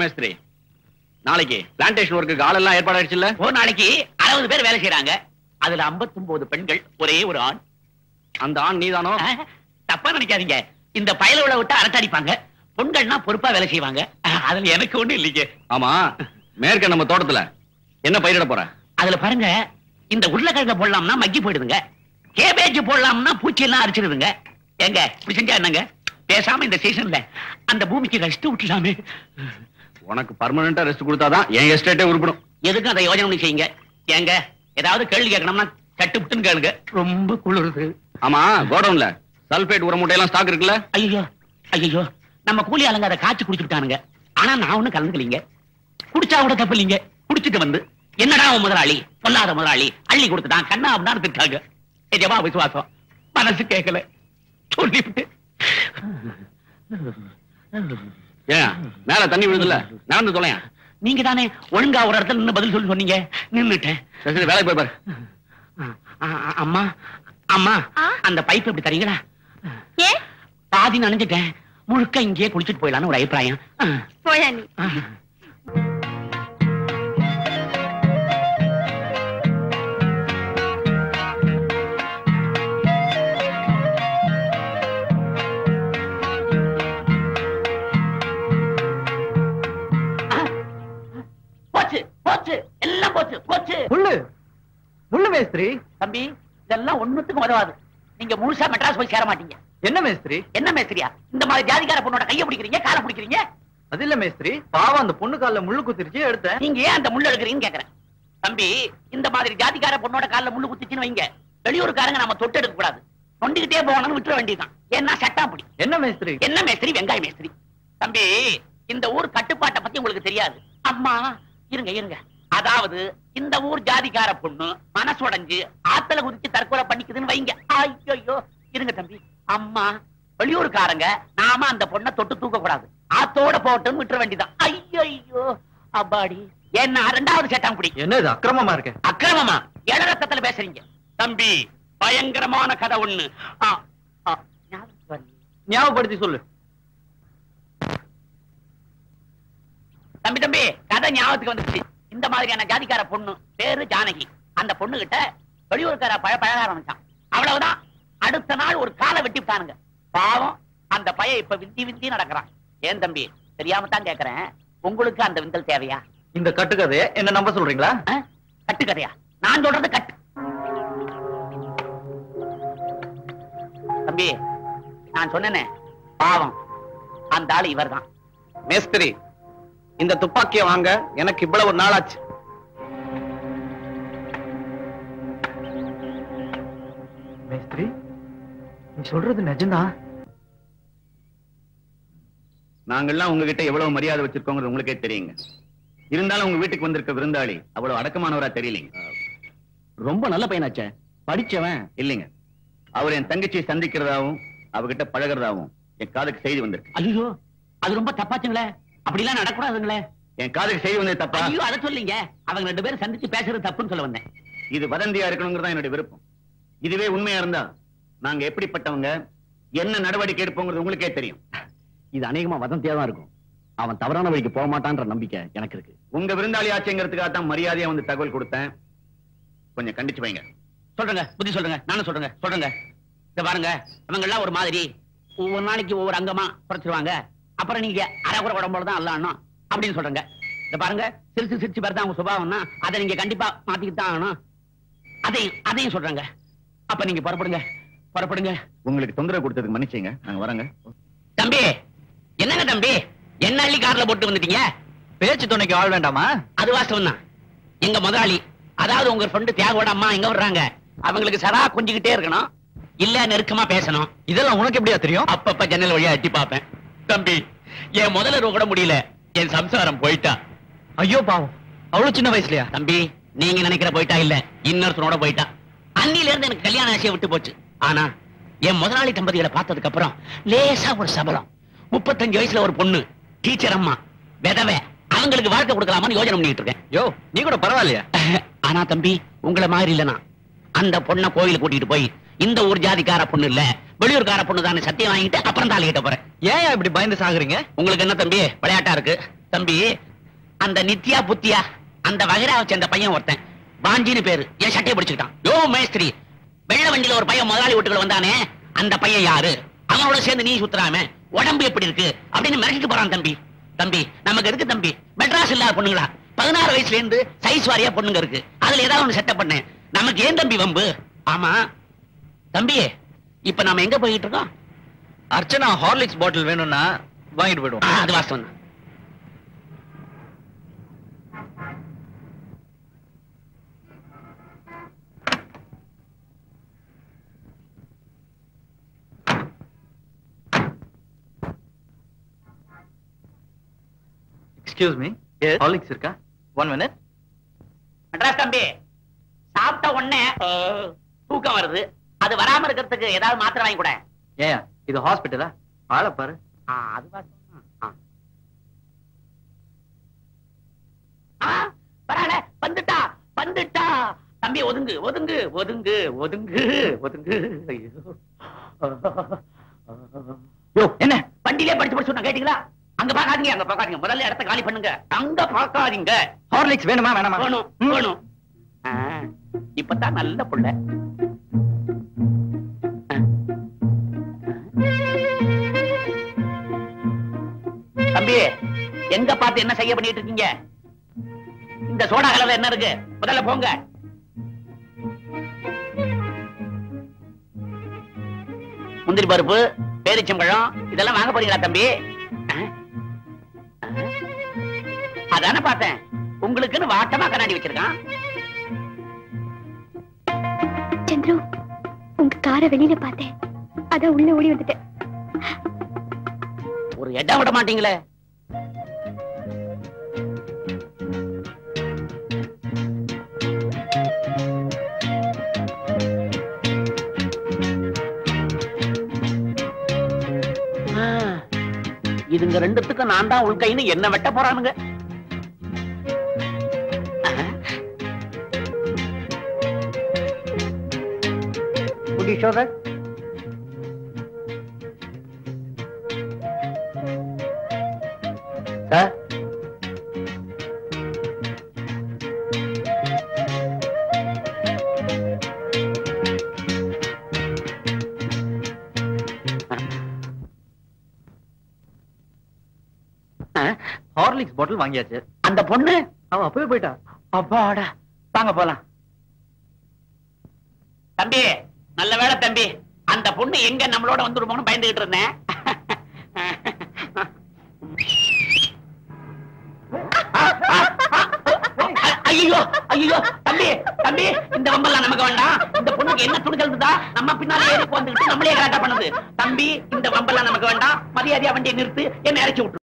மேஸ்திரி, நாளைக்கு plantation work ஆளெல்லாம் ஏற்பாடு ஆயிடுச்சுல்ல? ஒரு நாளைக்கு 60 பேர் வேலை செய்யறாங்க. அதுல 59 பெண்கள், ஒரே ஒரு ஆண். அந்த ஆண் நீதானோ? தப்பா நினைக்காதீங்க. இந்த பயலோட விட்டு அரட்டடிப்பாங்க. பெண்கள்னா பொறுப்பா வேலை செய்வாங்க. அதுல எனக்கு ஒண்ணு இல்லைங்க. ஆமா, மேற்க நம்ம தோட்டத்துல என்ன பயிரிட போற? அதுல பாருங்க, இந்த உருளைக்கிழங்க போடலாம்னா மக்கி போயிடுதுங்க. கேபேஜ் போடலாம்னா பூச்சி எல்லாம் அரிச்சிடுதுங்க. எங்க இப்படி செஞ்சா என்னங்க? பேசாம இந்த சீசன்ல அந்த பூமிக்கு ரெஸ்ட் விட்டுலாமே. உனக்கு பர்மனண்டா ரெஸ்ட் கொடுத்தாதான் என் எஸ்டேட்டே உருப்படும். எதுக்கும் அதை யோஜனை செய்யுங்க. ஏங்க ஏதாவது கேள்வி கேட்கணும்னா சட்டுப்புட்டுன்னு கேளுங்க. ரொம்ப குளிருது. ஆமா, கோடவுன்ல சல்பேட் உர மூட்டையெல்லாம் ஸ்டாக் இருக்குல்ல? ஐயோ ஐயோ, நம்ம கூலி ஆளுங்க அதை காய்ச்சி குடிச்சுட்டானுங்க. ஆனா நான் ஒண்ணும் கலந்துக்கலீங்க. குடிச்சா கூட தப்பு இல்லைங்க. குடிச்சிட்டு வந்து என்னடா முதலாளி, பொல்லாத முதலாளி, அள்ளி கொடுத்துட்டான், கண்ணா அப்படின்னு திட்டாங்க. எஜமா விசுவாசம் மனசு கேட்கல. சொல்லிவிட்டு ஏன் மேல தண்ணி விழுதுல? நடந்து தொலையா. நீங்க தானே ஒழுங்கா ஒரு இடத்துல நின்னு பதில் சொல்லி சொன்னீங்க. நின்னுட்டேன். வேலைக்கு போய் பாரு. அம்மா அம்மா, அந்த பைப் எப்படி தரீங்களா? பாதி நனைஞ்சிட்டேன். முழுக்க இங்கேயே குளிச்சுட்டு போயிடலான்னு ஒரு அபிப்பிராயம். போயா நீ. போச்சு போச்சு, எல்லாம் போச்சு போச்சு. முள்ளு மேஸ்திரி. தம்பி, இதெல்லாம் ஒண்ணுத்துக்கும் உதவாது. நீங்க முழுசா மெட்ராஸ் போய் சேர மாட்டீங்க. என்ன மேஸ்திரி? என்ன மேஸ்திரியா? இந்த மாதிரி ஜாதிகார பொண்ணோட கையை பிடிக்கிறீங்க, காலை பிடிக்கிறீங்க. அது இல்ல மேஸ்திரி, பாவம் அந்த பொண்ணு கால்ல முள்ளு குத்திருச்சு, எடுத்தேன். நீங்க ஏன் அந்த முள்ளு எடுக்கிறீங்கன்னு கேக்குறேன். தம்பி, இந்த மாதிரி ஜாதிகார பொண்ணோட கால்ல முள்ளு குத்திச்சுன்னு வைங்க, வெளியூருக்காரங்க நம்ம தொட்டு எடுக்க கூடாது, நொண்டிக்கிட்டே போகணும்னு விட்டுற வேண்டியதுதான். ஏன்னா சட்டா பிடி. என்ன மேஸ்திரி? என்ன மேஸ்திரி? வெங்காய மேஸ்திரி. தம்பி, இந்த ஊர் கட்டுப்பாட்டை பத்தி உங்களுக்கு தெரியாது. அம்மா இருங்க இருங்க. அதாவது இந்த ஊர் ஜாதிகார பொண்ணு மனசுடைஞ்சு ஆத்தல குதிச்சு தற்கொலை பண்ணிக்குதுன்னு வைங்க. ஐயோ இருங்க தம்பி. அம்மா, வெளியூருக்காரங்க நாம அந்த பொண்ணை தொட்டு தூக்க கூடாது, ஆத்தோட போட்டுன்னு விட்டுற வேண்டியதான். ஐயோ அப்பாடி. என்ன ரெண்டாவது சேட்டாம் குடி. என்ன இது அக்கிரமமா இருக்கு? அக்கிரமமா? இளரத்தத்துல பேசுறீங்க. தம்பி, பயங்கரமான கதை ஒண்ணு. ஞாபகப்படுத்தி சொல்லு. தம்பி தம்பி, கதை ஞாபகத்துக்கு வந்துச்சு. இந்த மாதிரியான ஜாதிக்கார பொண்ணு பேரு ஜானகி. அந்த பொண்ணு கிட்ட வெளியூருக்கார பழக ஆரம்பிச்சான். அவ்வளவுதான், அடுத்த நாள் ஒரு காலை வெட்டி விட்டானுங்க. பாவம், அந்த பையன் இப்ப விந்தி விந்தி நடக்கிறான். ஏன் தம்பி, தெரியாம தான் கேக்குறேன், உங்களுக்கு அந்த விந்தல் தேவையா? இந்த கட்டுக்கதைய என்ன நம்ப சொல்றீங்களா? கட்டுக்கதையா? நான் சொல்றது கட்டு. தம்பி, நான் சொன்னேனே, பாவம் அந்த ஆளு இவர்தான். மேஸ்திரி, இந்த துப்பாக்கிய வாங்க எனக்கு இவ்வளவு ஒரு நாளாச்சு. மேஸ்திரி, நீ சொல்றது நிஜம்தான்? நாங்கெல்லாம் உங்ககிட்ட எவ்வளவு மரியாதை வச்சிருக்கோங்கிறது உங்களுக்கே தெரியுங்க. இருந்தாலும் உங்க வீட்டுக்கு வந்திருக்க விருந்தாளி அவ்வளவு அடக்கமானவரா தெரியலீங்க. ரொம்ப நல்ல பையனாச்சே, படிச்சவன் இல்லைங்க. அவர் என் தங்கச்சியை சந்திக்கிறதாவும் அவகிட்ட பழகிறதாவும் என் காதுக்கு செய்தி வந்திருக்கு. ஐயோ, அது ரொம்ப தப்பாச்சுங்களே. அப்படிலாம் நடக்கூடாதுங்களே. என் காதுக்கு செய்தி வந்தது தப்பா? ஐயோ, அதை சொல்லிங்க. அவங்க 2 பேரும் சந்திச்சு பேசுறது தப்புன்னு சொல்ல வந்தேன். இது வதந்தியா இருக்கணுங்கிறதா என்னுடைய விருப்பம். இதுவே உண்மையா இருந்தா நாங்க எப்படிப்பட்டவங்க, என்ன நடவடிக்கை எடுப்போங்கிறது உங்களுக்கே தெரியும். இது அநேகமா வதந்தியா தான் இருக்கும். அவன் தவறான வழிக்கு போக மாட்டான்ற நம்பிக்கை எனக்கு இருக்கு. உங்க விருந்தாளி ஆச்சுங்கிறதுக்காக தான் மரியாதையா வந்து தகவல் கொடுத்தேன். கொஞ்சம் கண்டிச்சு வைங்க. சொல்றேங்க, புத்தி சொல்றேங்க, நானும் சொல்றேங்க. இத பாருங்க, அவங்க எல்லாம் ஒரு மாதிரி ஒவ்வொரு நாளைக்கு ஒவ்வொரு அங்கமா குறைச்சிருவாங்க. அப்புறம் நீங்க அரைக்குறை உடம்போட தான் அல்லணும் அப்படின்னு சொல்றேங்க. இத பாருங்க, சிரிச்சு பேர் தான் அவங்க சுபாவம்னா அதை நீங்க கண்டிப்பா மாத்திக்கிட்டு தான் ஆகணும். அதையும் சொல்றேங்க. அப்ப நீங்க புறப்படுங்க. உங்களுக்கு தொந்தரவு கொடுத்ததுக்கு மன்னிச்சுங்க, நாங்க வரோங்க. தம்பி, என்னங்க தம்பி, என்ன அள்ளி கார்ல போட்டு வந்துட்டீங்க? பேச்சு துணைக்கு ஆள் வேண்டாமா? அது வாஸ்தவம் தான். எங்க முதலாளி, அதாவது உங்க ஃப்ரெண்டு தியாகோட அம்மா எங்க வர்றாங்க, அவங்களுக்கு சரா கொஞ்சிக்கிட்டே இருக்கணும், இல்ல நெருக்கமா பேசணும். இதெல்லாம் உனக்கு எப்படியா தெரியும்? அப்பப்ப ஜன்னல் வழியா எட்டி பாப்பேன். தம்பி, என் முதல்ல கூட முடியல, என் சம்சாரம் போயிட்டா. ஐயோ பாவம், அவ்வளவு சின்ன வயசுலயா? தம்பி, நீங்க நினைக்கிற போயிட்டா இல்ல, இன்னொருத்தனோட போயிட்டா. அன்னில இருந்து எனக்கு கல்யாண ஆசையை விட்டு போச்சு. ஆனா என் முதலாளி தம்பதிகளை பார்த்ததுக்கு அப்புறம் லேசா ஒரு சபலம். 35 வயசுல ஒரு பொண்ணு, டீச்சர் அம்மா, விதவை, அவங்களுக்கு வாழ்க்கை கொடுக்கலாமான்னு யோசனை பண்ணிட்டு இருக்கேன். யோ, நீ கூட பரவாயில்லையா? ஆனா தம்பி, உங்களை மாதிரி இல்லனா அந்த பொண்ணை கோயிலுக்கு கூட்டிட்டு போய் இந்த ஊர் ஜாதிக்கார பொண்ணு இல்ல வெளியூர்கார பொண்ணு தானே சத்தியம் வாங்கிட்டு அப்புறம் தாலி கட்ட போறேன். ஏன் இப்படி பயந்து சாகுறீங்க? உங்களுக்கு என்ன தம்பி விளையாட்டா இருக்கு? தம்பி அந்த நித்யா புத்தியா அந்த வகைராவை சேர்ந்த பையன் ஒருத்தன் வாஞ்சின்னு பேரு என் சட்டையை பிடிச்சுக்கிட்டான். யோ மேஸ்திரி, வெள்ள வண்டியில ஒரு பையன் முதலாளி வீட்டுக்குள்ள வந்தானே, அந்த பையன் யாரு? அவனோட சேர்ந்து நீ சுத்துறாம உடம்பு எப்படி இருக்கு அப்படின்னு மிரட்டிட்டு போறான். தம்பி தம்பி நமக்கு இருக்கு தம்பி மெட்ராஸ் இல்லாத பொண்ணுங்களா 16 வயசுல இருந்து சைஸ் வாரியா பொண்ணுங்க இருக்கு. அதுல ஏதாவது ஒண்ணு செட்டப் பண்ணேன். நமக்கு ஏன் தம்பி வம்பு? ஆமா தம்பி, இப்ப நாம எங்க போயிட்டு இருக்கோம்? அர்ச்சனா ஹார்லிக்ஸ் பாட்டில் வேணும்னா வாங்கிட்டு போயிடுவோம். அது வாஸ்தவம் தான். எக்ஸ்கியூஸ் மீ, ஹார்லிக்ஸ் இருக்கா? 1 minute. மெட்ராஸ் தம்பி, சாப்பிட்ட உடனே தூக்கம் வருது. அது வராம இருக்கிறதுக்கு ஏதாவது மாத்திரை வாங்கி கூட. ஏன் இது ஹாஸ்பிட்டலா? ஆளை பாரு. அது பரவாயில்ல, வந்துட்டா வந்துட்டா. தம்பி ஒதுங்கு ஒதுங்கு ஒதுங்கு ஒதுங்கு ஒதுங்கு. ஐயோ என்ன வண்டியிலே படிச்சு படிச்சு சொன்ன கேட்டீங்களா? அங்க பாக்காதீங்க, அங்க பாக்காதீங்க. முதல்ல இடத்த காலி பண்ணுங்க. அங்க பாக்காதீங்க. ஹார்லிக்ஸ் வேணுமா வேணாமா? வேணும் வேணும். இப்பதான் நல்ல புள்ள. தம்பி எங்க பார்த்து என்ன செய்ய பண்ணிட்டு இருக்கீங்க? இந்த சோடா கலர்ல என்ன இருக்கு? முதல்ல போங்க. முந்திரி பருப்பு, பேரிச்சம்பழம் இதெல்லாம் வாங்க போறீங்களா தம்பி? அதானே பார்த்தேன், உங்களுக்குன்னு வாட்டமா கண்ணாடி வச்சிருக்கான். சந்திரு, உங்க காரை வெளியில பார்த்தேன், அதான் உள்ள ஓடி வந்துட்டேன். ஒரு இடம் விட மாட்டீங்களே. இதுங்க ரெண்டுத்துக்கும் நான் தான் உள்கைன்னு என்ன வெட்ட போறானுங்க. Would you show that? Sir? Horlicks bottle வாங்கியாச்சு. அந்த பொண்ணு அவ அப்பவே போயிட்டா. அப்பாடா, வாங்க போலாம். தம்பி நல்ல வேலை தம்பி, அந்த பொண்ணு எங்க நம்மளோட வந்துருமோன்னு பயந்துகிட்டு இருந்தேன். ஐயோ ஐயோ தம்பி தம்பி, இந்த வம்பெல்லாம் நமக்கு வேண்டாம். இந்த பொண்ணுக்கு என்ன துணிச்சல் இருந்தா நம்ம பின்னாலே ஏறி வந்துட்டு நம்மளே கரெக்டா பண்ணுது. தம்பி இந்த வம்பெல்லாம் நமக்கு வேண்டாம். மரியாதையா வண்டியை நிறுத்து, என்ன இறக்கி விட்டு.